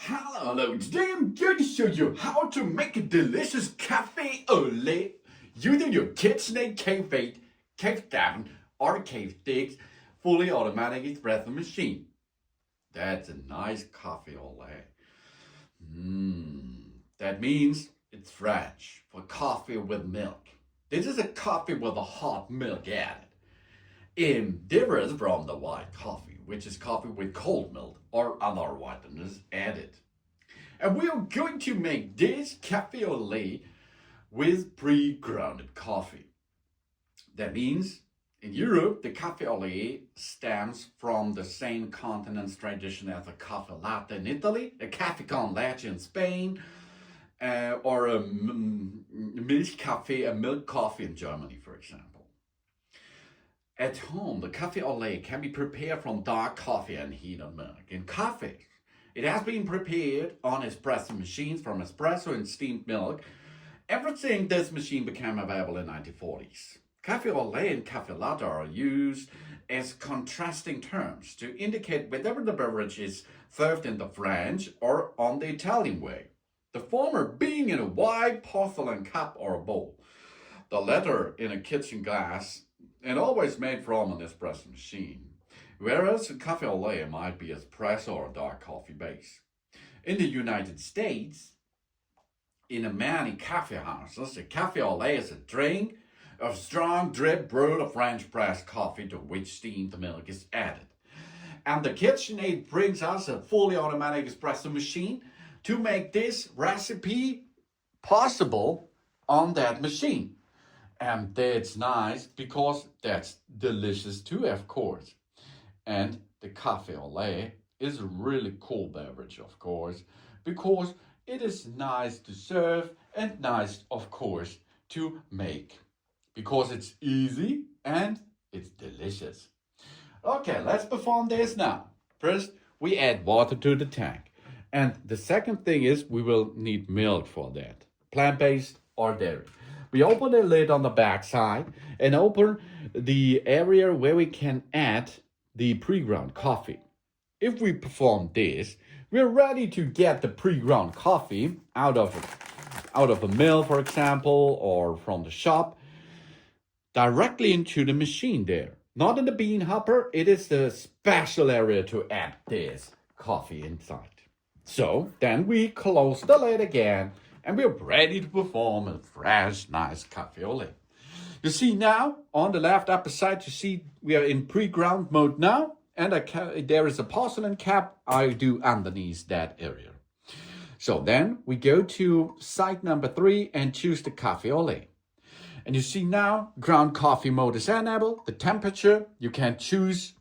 Hello, today I'm going to show you how to make a delicious cafe au lait using your KitchenAid KF8, KF7 or KF6 fully automatic espresso machine. That's a nice coffee au lait. That means it's French for coffee with milk. This is a coffee with a hot milk added. It differs from the white coffee, which is coffee with cold milk or other whiteness added. And we are going to make this cafe au lait with pre-grounded coffee. That means in Europe, the cafe au lait stems from the same continent's tradition as a cafe latte in Italy, a cafe con leche in Spain, or a milk coffee in Germany, for example. At home, the cafe au lait can be prepared from dark coffee and heated milk. In coffee, it has been prepared on espresso machines from espresso and steamed milk. Everything this machine became available in 1940s. Cafe au lait and cafe latte are used as contrasting terms to indicate whether the beverage is served in the French or on the Italian way. The former being in a white porcelain cup or a bowl, the latter in a kitchen glass and always made from an espresso machine, whereas a cafe au lait might be espresso or dark coffee base. In the United States, in many cafe houses, a cafe au lait is a drink of strong drip brewed of French press coffee to which steamed milk is added. And the KitchenAid brings us a fully automatic espresso machine to make this recipe possible on that machine. And that's nice because that's delicious too, of course. And the cafe au lait is a really cool beverage, of course, because it is nice to serve and nice, of course, to make. Because it's easy and it's delicious. Okay, let's perform this now. First, we add water to the tank. And the second thing is we will need milk for that, plant-based or dairy. We open the lid on the back side and open the area where we can add the pre-ground coffee. If we perform this, we're ready to get the pre-ground coffee out of a mill, for example, or from the shop, directly into the machine there. Not in the bean hopper, it is the special area to add this coffee inside. So then we close the lid again and we're ready to perform a fresh, nice cafe au lait. You see now, on the left upper side, you see we are in pre-ground mode now, and there is a porcelain cap I do underneath that area. So then we go to side number 3 and choose the cafe au lait. And you see now, ground coffee mode is enabled. The temperature, you can choose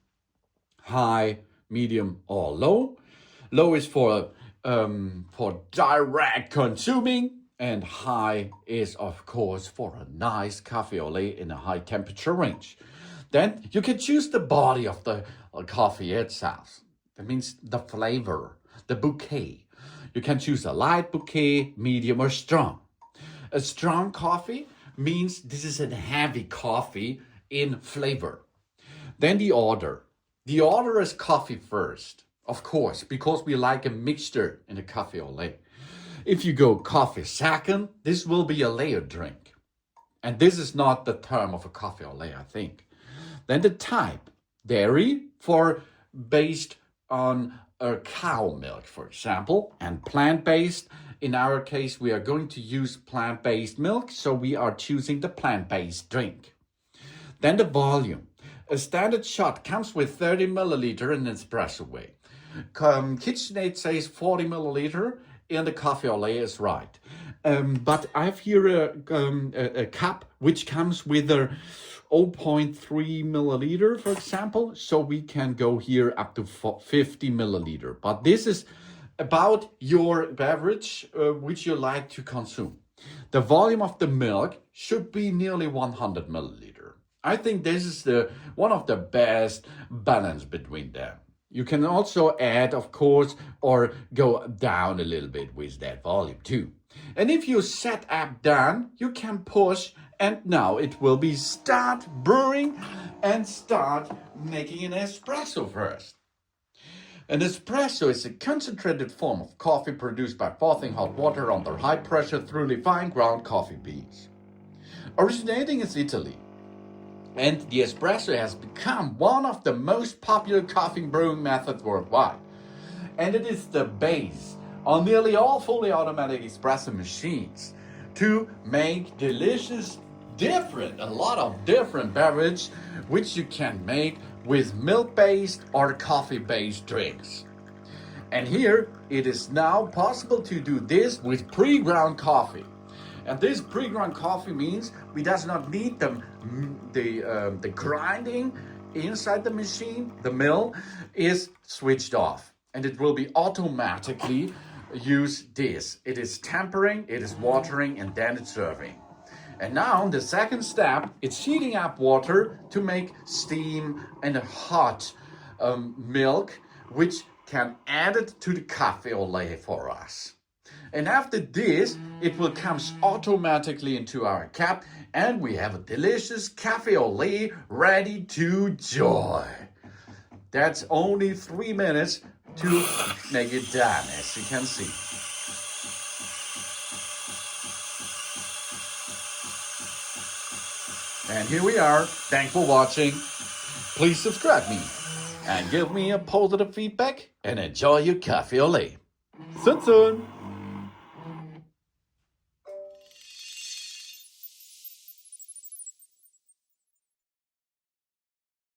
high, medium, or low. Low is for direct consuming, and high is, of course, for a nice cafe au lait in a high temperature range. Then you can choose the body of the coffee itself. That means the flavor, the bouquet. You can choose a light bouquet, medium, or strong. A strong coffee means this is a heavy coffee in flavor. Then the order. The order is coffee first. Of course, because we like a mixture in a cafe au lait. If you go coffee second, this will be a layered drink. And this is not the term of a cafe au lait, I think. Then the type, dairy for based on a cow milk, for example, and plant-based. In our case, we are going to use plant-based milk, so we are choosing the plant-based drink. Then the volume. A standard shot comes with 30 milliliter in an espresso way. KitchenAid says 40 milliliter in the cafe au lait is right. But I have here a cup which comes with a 0.3 milliliter, for example. So we can go here up to 50 milliliter. But this is about your beverage which you like to consume. The volume of the milk should be nearly 100 milliliter. I think this is one of the best balance between them. You can also add, of course, or go down a little bit with that volume too. And if you set up done, you can push, and now it will be start brewing and start making an espresso first. An espresso is a concentrated form of coffee produced by frothing hot water under high pressure through refined ground coffee beans. Originating in Italy, and the espresso has become one of the most popular coffee brewing methods worldwide. And it is the base on nearly all fully automatic espresso machines to make delicious, a lot of different beverages which you can make with milk-based or coffee-based drinks. And here it is now possible to do this with pre-ground coffee. And this pre-ground coffee means we does not need the grinding inside the machine. The mill is switched off, and it will be automatically use this. It is tempering, it is watering, and then it's serving. And now the second step, it's heating up water to make steam and a hot milk, which can add it to the café au lait for us. And after this, it will come automatically into our cup, and we have a delicious café au lait ready to enjoy. That's only 3 minutes to make it done, as you can see. And here we are. Thanks for watching. Please subscribe me and give me a positive feedback and enjoy your café au lait. Soon.